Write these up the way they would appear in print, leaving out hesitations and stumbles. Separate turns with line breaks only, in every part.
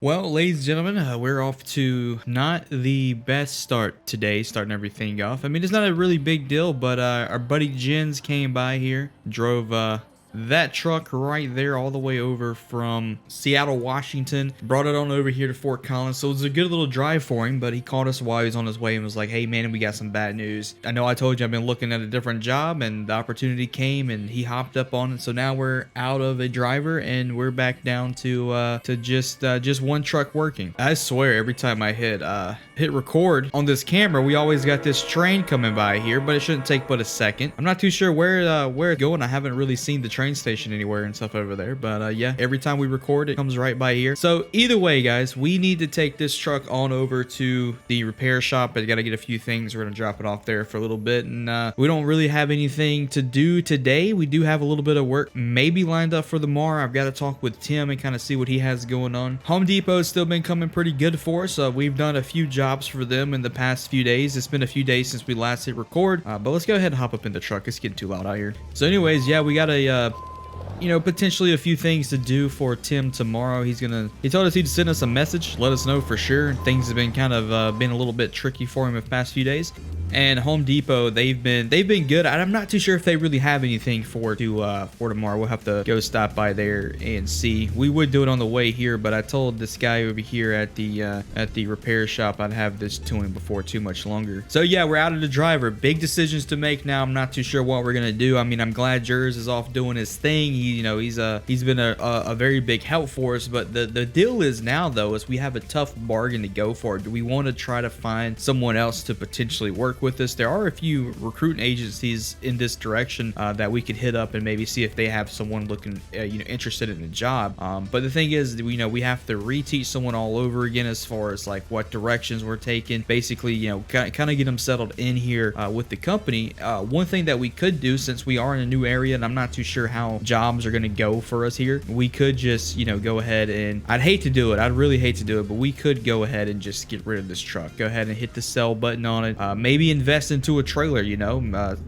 Well, ladies and gentlemen, we're off to not the best start today, starting everything off. I mean, it's not a really big deal, but our buddy Jens came by here, drove that truck right there all the way over from Seattle, Washington, brought it on over here to Fort Collins. So it was a good little drive for him, but he called us while he was on his way and was like, hey man, we got some bad news. I know I told you I've been looking at a different job, and the opportunity came and he hopped up on it. So now we're out of a driver and we're back down to just one truck working. I swear every time I hit record on this camera, we always got this train coming by here, but it shouldn't take but a second. I'm not too sure where it's going. I haven't really seen the train station anywhere and stuff over there, but yeah, every time we record it comes right by here. So either way, guys, we need to take this truck on over to the repair shop. I gotta get a few things. We're gonna drop it off there for a little bit, and we don't really have anything to do today. We do have a little bit of work maybe lined up for tomorrow. I've got to talk with Tim and kind of see what he has going on. Home Depot's still been coming pretty good for us. We've done a few jobs for them in the past few days. It's been a few days since we last hit record, but let's go ahead and hop up in the truck. It's getting too loud out here. So anyways, yeah, we got a potentially a few things to do for Tim tomorrow. He told us he'd send us a message, let us know for sure. Things have been kind of been a little bit tricky for him the past few days. And Home Depot, they've been good. I'm not too sure if they really have anything for tomorrow. We'll have to go stop by there and see. We would do it on the way here, but I told this guy over here at the repair shop I'd have this to him before too much longer. So yeah, we're out of the driver. Big decisions to make now. I'm not too sure what we're gonna do. I mean, I'm glad Jers is off doing his thing. He's been a very big help for us. But the deal is now though is we have a tough bargain to go for. Do we want to try to find someone else to potentially work with us? There are a few recruiting agencies in this direction that we could hit up and maybe see if they have someone looking interested in a job. But the thing is, we have to reteach someone all over again as far as like what directions we're taking. Basically, kind of get them settled in here with the company. One thing that we could do, since we are in a new area and I'm not too sure how jobs are going to go for us here, we could just go ahead and I'd really hate to do it, but we could go ahead and just get rid of this truck. Go ahead and hit the sell button on it. Maybe invest into a trailer,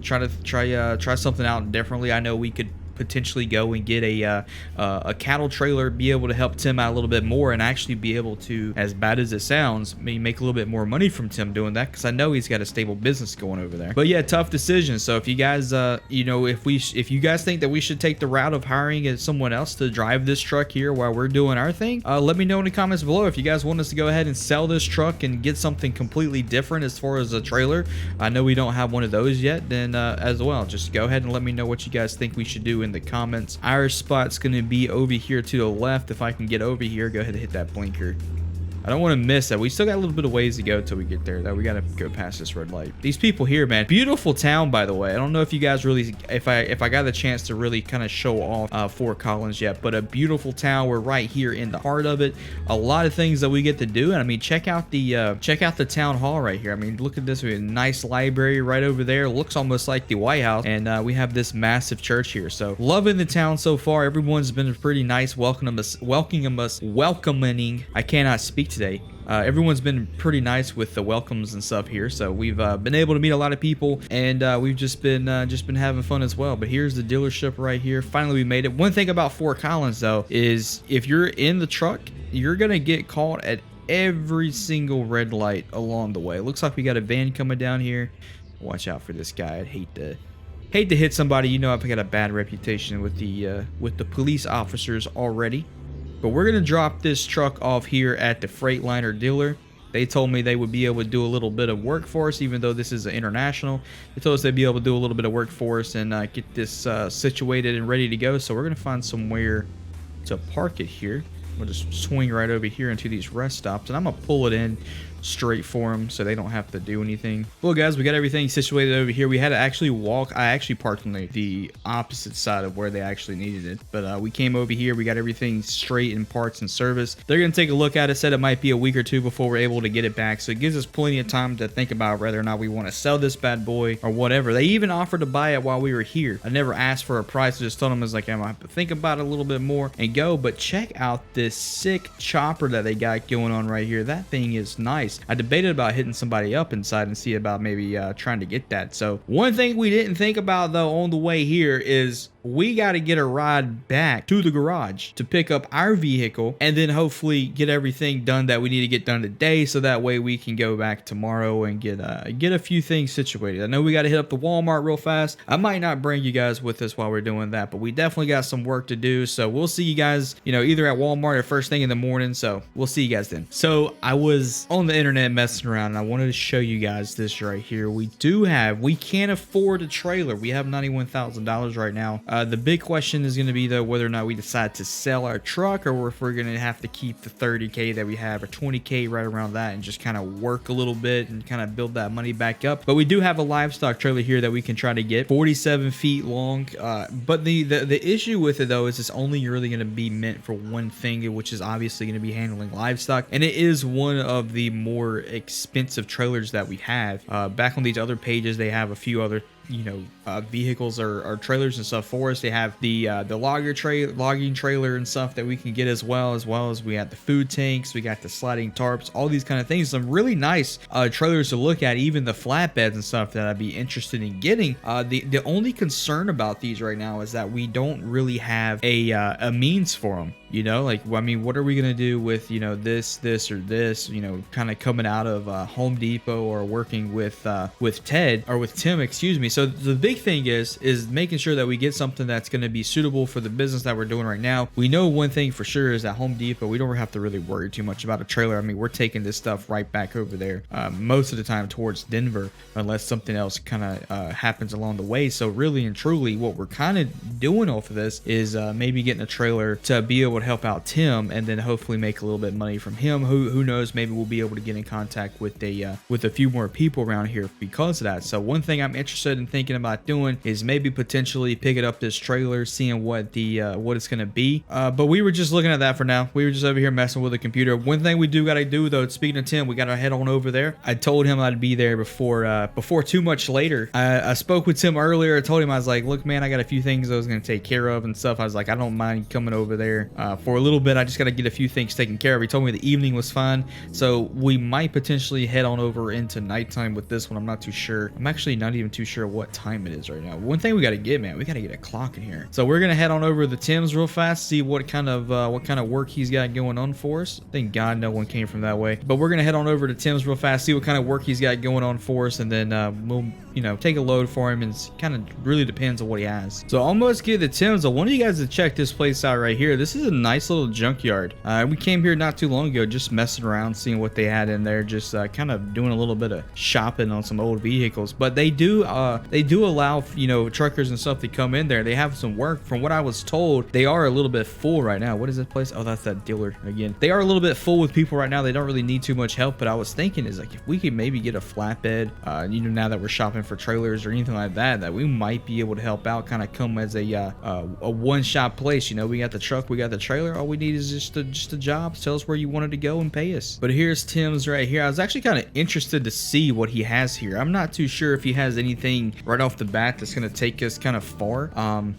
try something out differently. I know we could potentially go and get a cattle trailer, be able to help Tim out a little bit more, and actually be able to, as bad as it sounds, maybe make a little bit more money from Tim doing that, because I know he's got a stable business going over there. But yeah, tough decision. So if you guys if you guys think that we should take the route of hiring someone else to drive this truck here while we're doing our thing, let me know in the comments below. If you guys want us to go ahead and sell this truck and get something completely different as far as a trailer, I know we don't have one of those yet, then as well, just go ahead and let me know what you guys think we should do in the comments. Our spot's going to be over here to the left. If I can get over here, go ahead and hit that blinker. I don't want to miss that. We still got a little bit of ways to go till we get there, though. We got to go past this red light. These people here, man. Beautiful town, by the way. I don't know if you guys really, if I got the chance to really kind of show off Fort Collins yet, but a beautiful town. We're right here in the heart of it. A lot of things that we get to do, and I mean, check out the town hall right here. I mean, look at this. We have a nice library right over there. Looks almost like the White House, and we have this massive church here. So loving the town so far. Everyone's been pretty nice, welcoming us. I cannot speak today. Everyone's been pretty nice with the welcomes and stuff here, so we've been able to meet a lot of people, and we've just been having fun as well. But here's the dealership right here. Finally, we made it. One thing about Fort Collins though is if you're in the truck, you're gonna get caught at every single red light along the way. It looks like we got a van coming down here. Watch out for this guy. I'd hate to hit somebody. I've got a bad reputation with the police officers already. But we're going to drop this truck off here at the Freightliner dealer. They told me they would be able to do a little bit of work for us, even though this is an international. They told us they'd be able to do a little bit of work for us and get this situated and ready to go. So we're going to find somewhere to park it here. We'll just swing right over here into these rest stops, and I'm going to pull it in straight for them so they don't have to do anything. Well, guys, we got everything situated over here. We had to actually walk. I actually parked on the opposite side of where they actually needed it, but we came over here. We got everything straight in parts and service. They're gonna take a look at it. Said it might be a week or two before we're able to get it back, so it gives us plenty of time to think about whether or not we want to sell this bad boy or whatever. They even offered to buy it while we were here. I never asked for a price. I just told them, I was like, I'm gonna have to think about it a little bit more and go. But check out this sick chopper that they got going on right here. That thing is nice. I debated about hitting somebody up inside and see about maybe trying to get that. So one thing we didn't think about though on the way here is we got to get a ride back to the garage to pick up our vehicle and then hopefully get everything done that we need to get done today, so that way we can go back tomorrow and get a few things situated. I know we got to hit up the Walmart real fast. I might not bring you guys with us while we're doing that, but we definitely got some work to do. So we'll see you guys, you know, either at Walmart or first thing in the morning. So we'll see you guys then. So I was on the internet messing around and I wanted to show you guys this right here. We can't afford a trailer. We have $91,000 right now. The big question is going to be though whether or not we decide to sell our truck, or if we're going to have to keep the 30K that we have, or 20K, right around that, and just kind of work a little bit and kind of build that money back up. But we do have a livestock trailer here that we can try to get, 47 feet long. But the issue with it though is it's only really going to be meant for one thing, which is obviously going to be handling livestock, and it is one of the more expensive trailers that we have. Back on these other pages, they have a few other vehicles or trailers and stuff for us. They have the logging trailer and stuff that we can get, as well as we have the food tanks, we got the sliding tarps, all these kind of things. Some really nice trailers to look at, even the flatbeds and stuff that I'd be interested in getting. The only concern about these right now is that we don't really have a means for them. You know, like, I mean, what are we gonna do with, this or this, kind of coming out of Home Depot or working with Ted, or with Tim, excuse me. So the big thing is making sure that we get something that's going to be suitable for the business that we're doing right now. We know one thing for sure is that Home Depot, we don't have to really worry too much about a trailer. I mean, we're taking this stuff right back over there most of the time towards Denver, unless something else kind of happens along the way. So really and truly, what we're kind of doing off of this is maybe getting a trailer to be able to help out Tim, and then hopefully make a little bit of money from him. Who knows, maybe we'll be able to get in contact with a few more people around here because of that. So one thing I'm interested in thinking about doing is maybe potentially picking up this trailer, seeing what it's gonna be. But we were just looking at that for now. We were just over here messing with the computer. One thing we do gotta do though, speaking of Tim, we gotta head on over there. I told him I'd be there before too much later. I spoke with Tim earlier. I told him, I was like, look man, I got a few things I was gonna take care of and stuff. I was like, I don't mind coming over there for a little bit. I just gotta get a few things taken care of. He told me the evening was fine, so we might potentially head on over into nighttime with this one. I'm not too sure. I'm actually not even too sure what time it is right now. One thing we got to get, man, we got to get a clock in here. So we're gonna head on over to the Tim's real fast, see what kind of work he's got going on for us. Thank God no one came from that way. But we're gonna head on over to Tim's real fast, see what kind of work he's got going on for us, and then we'll take a load for him, and it kind of really depends on what he has. So almost get to Tim's. I want you guys to check this place out right here. This is a nice little junkyard. We came here not too long ago, just messing around, seeing what they had in there, just kind of doing a little bit of shopping on some old vehicles. But they do allow truckers and stuff to come in there. They have some work. From what I was told, they are a little bit full right now. What is this place? Oh, that's that dealer again. They are a little bit full with people right now. They don't really need too much help. But I was thinking is like, if we could maybe get a flatbed, now that we're shopping for trailers or anything like that, that we might be able to help out, kind of come as a one-shop place. We got the truck, we got the trailer. All we need is just a job. Tell us where you wanted to go and pay us. But here's Tim's right here. I was actually kind of interested to see what he has here. I'm not too sure if he has anything right off the bat that's going to take us kind of far.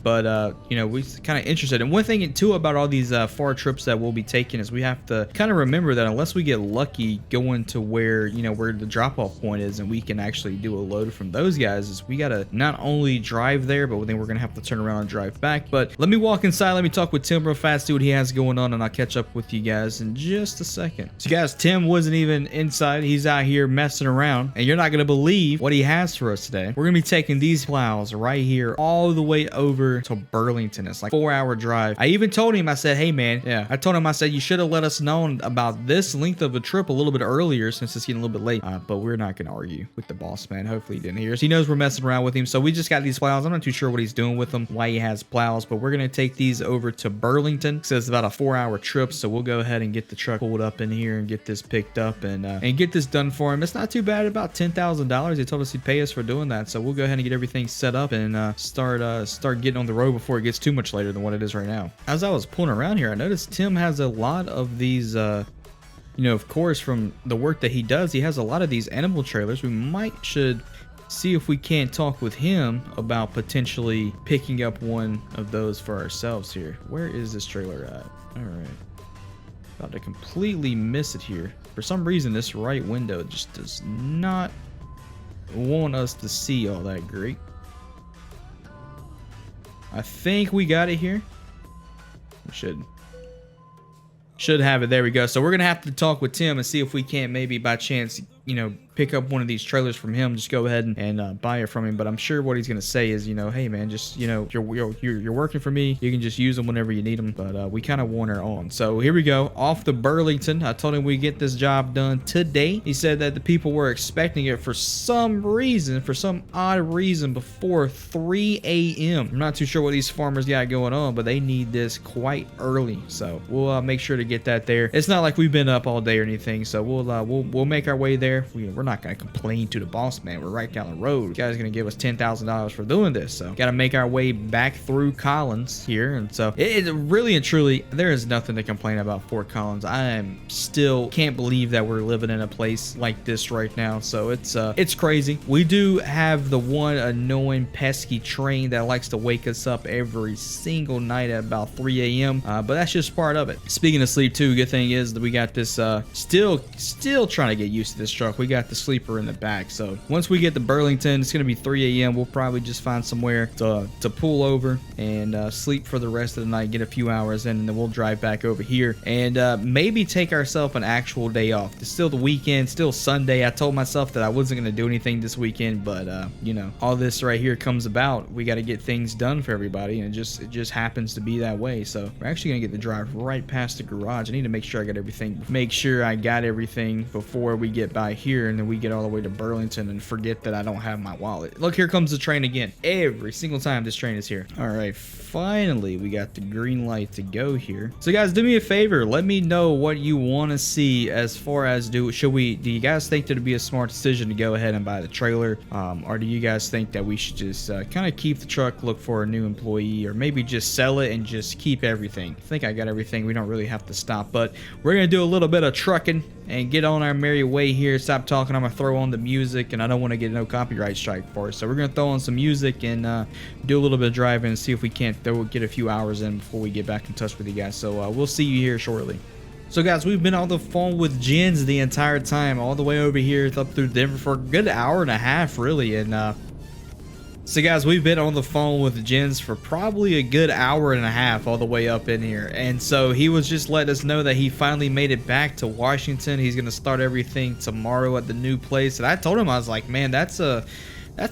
But we're kind of interested. And one thing too about all these far trips that we'll be taking is we have to kind of remember that unless we get lucky going to where the drop-off point is, and we can actually do a load from those guys, is we got to not only drive there, but then we're going to have to turn around and drive back. But let me walk inside. Let me talk with Tim real fast, see what he has going on, and I'll catch up with you guys in just a second. So guys, Tim wasn't even inside. He's out here messing around, and you're not going to believe what he has for us today. We're going to be taking these plows right here all the way over to Burlington. It's like a 4-hour drive. I even told him, I said, hey man, I told him, I said, you should have let us know about this length of a trip a little bit earlier, since it's getting a little bit late. But we're not going to argue with the boss man. Hopefully he didn't hear us. He knows we're messing around with him. So we just got these plows. I'm not too sure what he's doing with them, why he has plows, but we're going to take these over to Burlington. So it's about a 4-hour trip. So we'll go ahead and get the truck pulled up in here and get this picked up and get this done for him. It's not too bad, about $10,000. They told us he'd pay us for doing that. So we'll go ahead and get everything set up and start getting on the road before it gets too much later than what it is right now. As I was pulling around here, I noticed Tim has a lot of these of course, from the work that he does, he has a lot of these animal trailers. We should see if we can't talk with him about potentially picking up one of those for ourselves here. Where is this trailer at? All right. About to completely miss it here. For some reason, this right window just does not want us to see all that great. I think we got it here. We should have it. There we go. So we're gonna have to talk with Tim and see if we can't maybe by chance, you know, pick up one of these trailers from him. Just go ahead and buy it from him. But I'm sure what he's gonna say is, you know, hey man, just, you know, you're working for me. You can just use them whenever you need them. But we kind of want her on. So here we go, off the Burlington. I told him we get this job done today. He said that the people were expecting it for some reason, for some odd reason, before 3 a.m. I'm not too sure what these farmers got going on, but they need this quite early. So we'll make sure to get that there. It's not like we've been up all day or anything. So we'll make our way there. We're not gonna complain to the boss man. We're right down the road. The guy's gonna give us $10,000 for doing this. So gotta make our way back through Collins here. And so it really and truly, there is nothing to complain about Fort Collins. I am still can't believe that we're living in a place like this right now. So it's crazy. We do have the one annoying pesky train that likes to wake us up every single night at about 3 a.m. But that's just part of it. Speaking of sleep too, good thing is that we got this still trying to get used to this truck. We got the sleeper in the back. So once we get to Burlington, it's gonna be 3 a.m. We'll probably just find somewhere to pull over and sleep for the rest of the night, get a few hours in, and then we'll drive back over here and maybe take ourselves an actual day off. It's still the weekend, still Sunday. I told myself that I wasn't gonna do anything this weekend, but you know, all this right here comes about. We got to get things done for everybody, and it just happens to be that way. So we're actually gonna get the drive right past the garage. I need to make sure I got everything before we get by here, and then we get all the way to Burlington and forget that I don't have my wallet. Look, here comes the train again. Every single time this train is here. All right, finally we got the green light to go here. So guys, do me a favor, let me know what you want to see as far as do you guys think that it'd be a smart decision to go ahead and buy the trailer, or do you guys think that we should just kind of keep the truck, look for a new employee, or maybe just sell it and just keep everything? I think I got everything. We don't really have to stop, but we're gonna do a little bit of trucking and get on our merry way here. Stop talking. I'm gonna throw on the music, and I don't want to get no copyright strike for it. So we're gonna throw on some music and do a little bit of driving and see if we can't get a few hours in before we get back in touch with you guys. So we'll see you here shortly. So guys, we've been on the phone with Jens the entire time, all the way over here up through Denver for a good hour and a half, really. And so guys, we've been on the phone with Jens for probably a good hour and a half all the way up in here. And so he was just letting us know that he finally made it back to Washington. He's going to start everything tomorrow at the new place. And I told him, I was like, man, that's a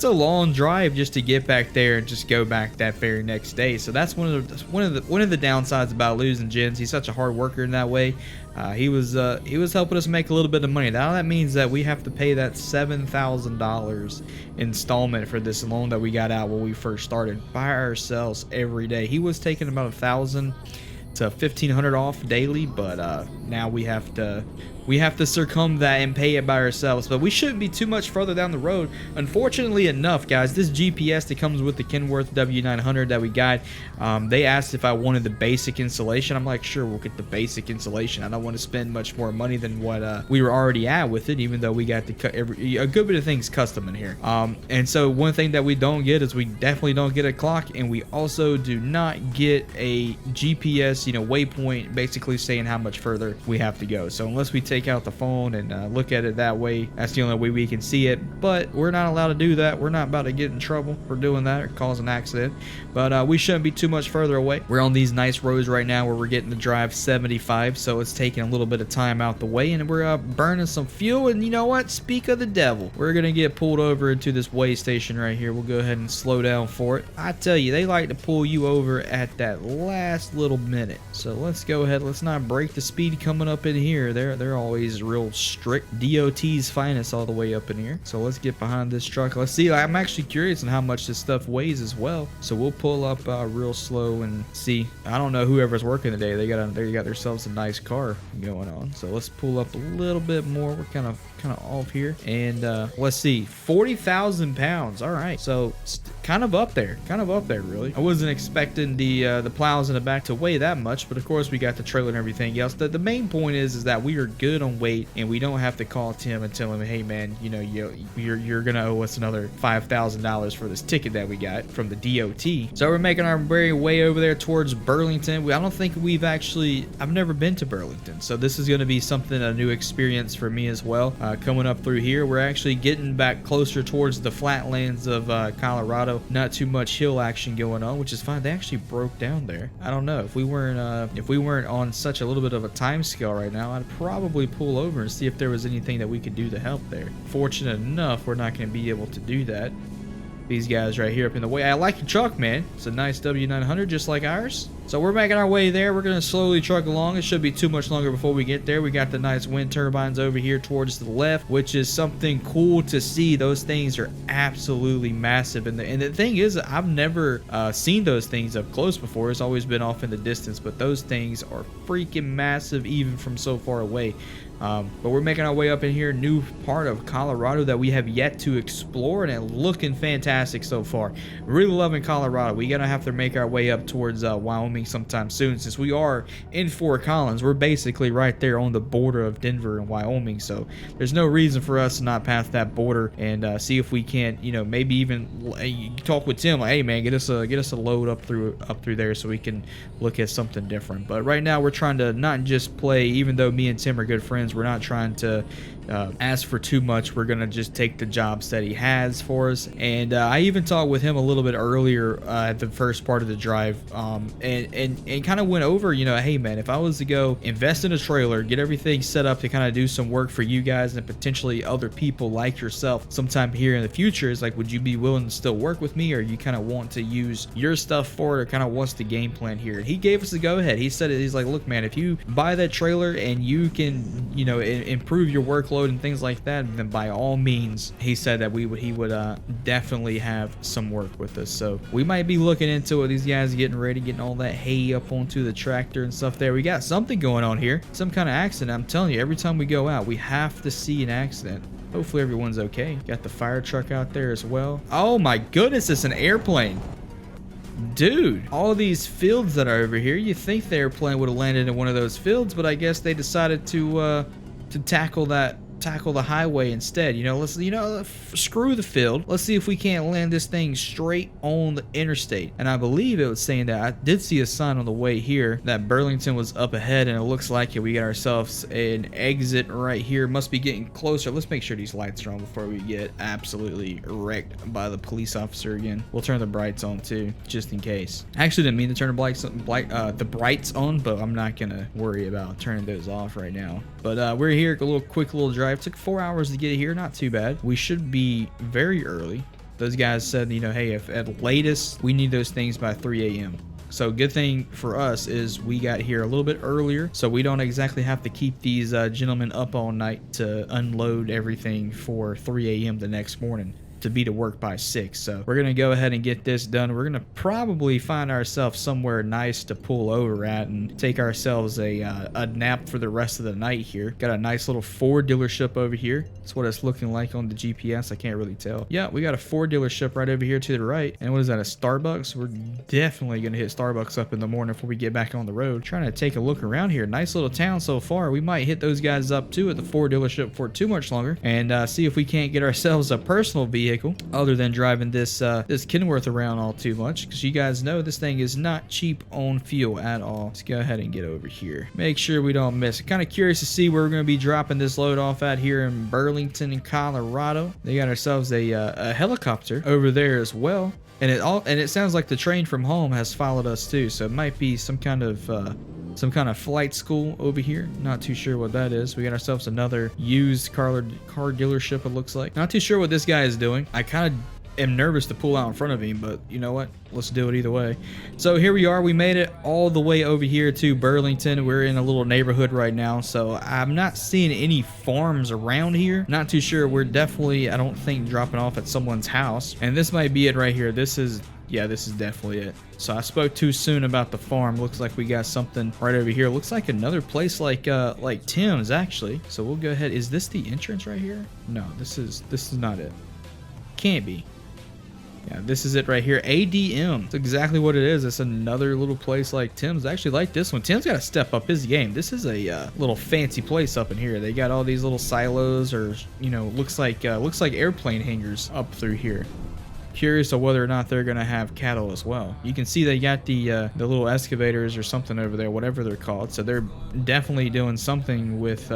long drive just to get back there and just go back that very next day. So that's one of the downsides about losing Jens. He's such a hard worker in that way. He was helping us make a little bit of money. Now that means that we have to pay that $7,000 installment for this loan that we got out when we first started by ourselves every day. He was taking about $1,000 to $1,500 off daily, but now we have to circum that and pay it by ourselves. But we shouldn't be too much further down the road. Unfortunately enough, guys, this GPS that comes with the Kenworth W900 that we got, they asked if I wanted the basic installation. I'm like, sure, we'll get the basic installation. I don't want to spend much more money than what we were already at with it, even though we got a good bit of things custom in here. And so one thing that we don't get is we definitely don't get a clock, and we also do not get a GPS, you know, waypoint basically saying how much further we have to go. So unless we take out the phone and look at it that way, that's the only way we can see it. But we're not allowed to do that. We're not about to get in trouble for doing that or cause an accident. But we shouldn't be too much further away. We're on these nice roads right now where we're getting to drive 75, so it's taking a little bit of time out the way, and we're burning some fuel. And you know what, speak of the devil, we're gonna get pulled over into this way station right here. We'll go ahead and slow down for it. I tell you, they like to pull you over at that last little minute. So let's go ahead, let's not break the speed coming up in here. They're always real strict. DOT's finest all the way up in here. So let's get behind this truck. Let's see. I'm actually curious on how much this stuff weighs as well. So we'll pull up real slow and see. I don't know whoever's working today. They got themselves a nice car going on. So let's pull up a little bit more. We're kind of off here, and let's see, 40,000 pounds. All right, so kind of up there really. I wasn't expecting the plows in the back to weigh that much, but of course we got the trailer and everything else. The main main point is that we are good on weight, and we don't have to call Tim and tell him, hey man, you know, you're gonna owe us another $5,000 for this ticket that we got from the DOT. So we're making our very way over there towards Burlington. I don't think I've never been to Burlington, so this is going to be something, a new experience for me as well. Coming up through here, we're actually getting back closer towards the flatlands of Colorado. Not too much hill action going on, which is fine. They actually broke down there. I don't know if we weren't on such a little bit of a time scale right now, I'd probably pull over and see if there was anything that we could do to help there. Fortunate enough, we're not going to be able to do that. These guys right here up in the way. I like your truck, man. It's a nice W900 just like ours. So we're making our way there. We're going to slowly truck along. It should be too much longer before we get there. We got the nice wind turbines over here towards the left, which is something cool to see. Those things are absolutely massive. And the thing is, I've never seen those things up close before. It's always been off in the distance, but those things are freaking massive even from so far away. But we're making our way up in here, new part of Colorado that we have yet to explore, and it's looking fantastic so far. Really loving Colorado. We're gonna have to make our way up towards Wyoming sometime soon, since we are in Fort Collins. We're basically right there on the border of Denver and Wyoming, so there's no reason for us to not pass that border and see if we can't, you know, maybe even talk with Tim, like, hey man, get us a load up through there so we can look at something different. But right now we're trying to not just play, even though me and Tim are good friends. We're not trying to ask for too much. We're gonna just take the jobs that he has for us. And I even talked with him a little bit earlier at the first part of the drive, and kind of went over, you know, hey man, if I was to go invest in a trailer, get everything set up to kind of do some work for you guys and potentially other people like yourself sometime here in the future, is like, would you be willing to still work with me, or you kind of want to use your stuff for it, or kind of what's the game plan here? And he gave us the go ahead. He said he's like, look man, if you buy that trailer and you can, you know, improve your workload and things like that, then by all means, he said that he would definitely have some work with us. So we might be looking into it. These guys getting ready, getting all that hay up onto the tractor and stuff there. We got something going on here, some kind of accident. I'm telling you, every time we go out, we have to see an accident. Hopefully everyone's okay. Got the fire truck out there as well. Oh my goodness, it's an airplane. Dude, all these fields that are over here, you think the airplane would have landed in one of those fields, but I guess they decided to tackle the highway instead. You know, screw the field. Let's see if we can't land this thing straight on the interstate. And I believe it was saying that I did see a sign on the way here that Burlington was up ahead, and it looks like we got ourselves an exit right here. Must be getting closer. Let's make sure these lights are on before we get absolutely wrecked by the police officer again. We'll turn the brights on too, just in case. I actually didn't mean to turn the brights on, but I'm not gonna worry about turning those off right now. But we're here, a quick little drive. Took 4 hours to get here, not too bad. We should be very early. Those guys said, you know, hey, if at latest we need those things by 3 a.m. So good thing for us is we got here a little bit earlier, so we don't exactly have to keep these gentlemen up all night to unload everything for 3 a.m. the next morning to be to work by 6. So we're gonna go ahead and get this done. We're gonna probably find ourselves somewhere nice to pull over at and take ourselves a nap for the rest of the night here. Got a nice little Ford dealership over here. That's what it's looking like on the GPS. I can't really tell. Yeah, we got a Ford dealership right over here to the right. And what is that, a Starbucks? We're definitely gonna hit Starbucks up in the morning before we get back on the road. Trying to take a look around here. Nice little town so far. We might hit those guys up too at the Ford dealership for too much longer and see if we can't get ourselves a personal vehicle other than driving this Kenworth around all too much, because you guys know this thing is not cheap on fuel at all. Let's go ahead and get over here, make sure we don't miss it. Kind of curious to see where we're going to be dropping this load off at here in Burlington, Colorado. They got ourselves a helicopter over there as well, and it sounds like the train from home has followed us too, so it might be some kind of flight school over here. Not too sure what that is. We got ourselves another used car dealership, it looks like. Not too sure what this guy is doing. I kind of am nervous to pull out in front of him, but you know what? Let's do it either way. So here we are. We made it all the way over here to Burlington. We're in a little neighborhood right now, so I'm not seeing any farms around here. Not too sure. We're definitely, I don't think, dropping off at someone's house. And this might be it right here. Yeah, this is definitely it. So I spoke too soon about the farm. Looks like we got something right over here. Looks like another place like Tim's actually. So we'll go ahead. Is this the entrance right here? No, this is not it. Can't be. Yeah, this is it right here. ADM. That's exactly what it is. It's another little place like Tim's. I actually like this one. Tim's got to step up his game. This is a little fancy place up in here. They got all these little silos, or looks like airplane hangars up through here. Curious of whether or not they're gonna have cattle as well. You can see they got the little excavators or something over there, whatever they're called. So they're definitely doing something with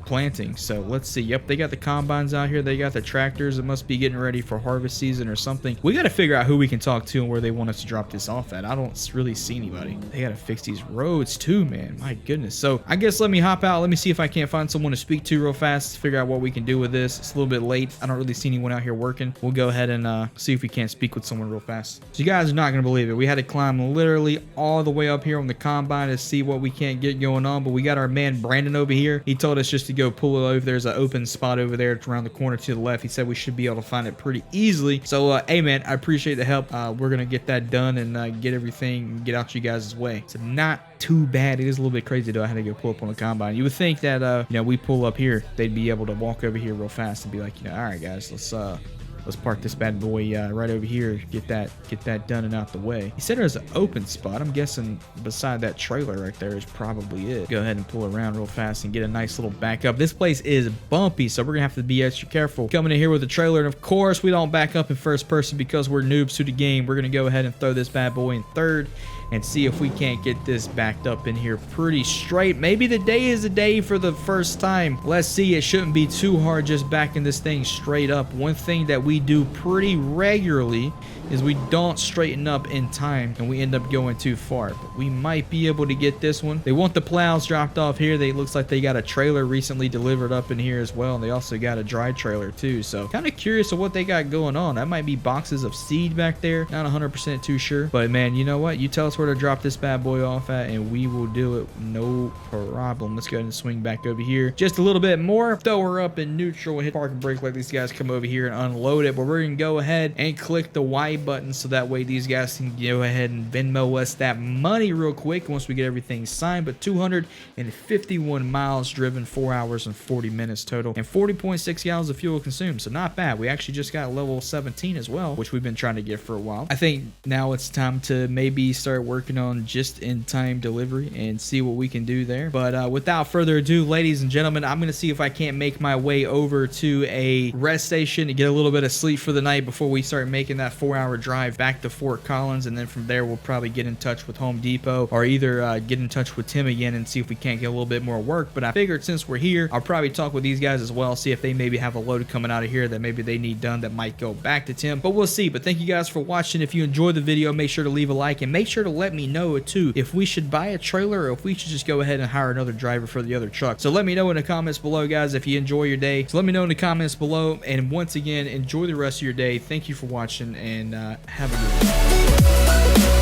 planting. So let's see. Yep, they got the combines out here. They got the tractors. It must be getting ready for harvest season or something. We got to figure out who we can talk to and where they want us to drop this off at. I don't really see anybody. They got to fix these roads too, man. My goodness. So I guess let me hop out. Let me see if I can't find someone to speak to real fast. Figure out what we can do with this. It's a little bit late. I don't really see anyone out here working. We'll go ahead and see if we can't speak with someone real fast. So you guys are not gonna believe it. We had to climb literally all the way up here on the combine to see what we can't get going on, but we got our man Brandon over here. He told us just to go pull it over. There's an open spot over there. It's around the corner to the left. He said we should be able to find it pretty easily. So hey man, I appreciate the help. We're gonna get that done and get everything, get out you guys' way. So not too bad. It is a little bit crazy though. I had to go pull up on the combine. You would think that we pull up here, they'd be able to walk over here real fast and be like, all right guys, let's park this bad boy right over here. Get that done and out the way. He said there's an open spot. I'm guessing beside that trailer right there is probably it. Go ahead and pull around real fast and get a nice little back up. This place is bumpy, so we're gonna have to be extra careful coming in here with the trailer. And of course, we don't back up in first person because we're noobs to the game. We're gonna go ahead and throw this bad boy in third and see if we can't get this backed up in here pretty straight. Maybe the day is a day for the first time. Let's see. It shouldn't be too hard just backing this thing straight up. One thing that we do pretty regularly is we don't straighten up in time and we end up going too far. But we might be able to get this one. They want the plows dropped off here. They looks like they got a trailer recently delivered up in here as well, and they also got a dry trailer too. So kind of curious of what they got going on. That might be boxes of seed back there. Not 100% too sure, but man, you know what? You tell us where to drop this bad boy off at and we will do it, no problem. Let's go ahead and swing back over here just a little bit more, throw her up in neutral, hit park and brake, let these guys come over here and unload it. But we're gonna go ahead and click the Y button so that way these guys can go ahead and Venmo us that money real quick once we get everything signed. But 251 miles driven, 4 hours and 40 minutes total, and 40.6 gallons of fuel consumed. So not bad. We actually just got level 17 as well, which we've been trying to get for a while. I think now it's time to maybe start working on just-in-time delivery and see what we can do there. But without further ado, ladies and gentlemen, I'm gonna see if I can't make my way over to a rest station to get a little bit of sleep for the night before we start making that 4-hour drive back to Fort Collins. And then from there we'll probably get in touch with Home Depot or either get in touch with Tim again and see if we can't get a little bit more work. But I figured since we're here, I'll probably talk with these guys as well, see if they maybe have a load coming out of here that maybe they need done that might go back to Tim, but we'll see. But thank you guys for watching. If you enjoyed the video, make sure to leave a like and make sure to let me know too if we should buy a trailer or if we should just go ahead and hire another driver for the other truck. So let me know in the comments below, guys, if you enjoy your day. So let me know in the comments below, and once again, enjoy the rest of your day. Thank you for watching, and have a good one.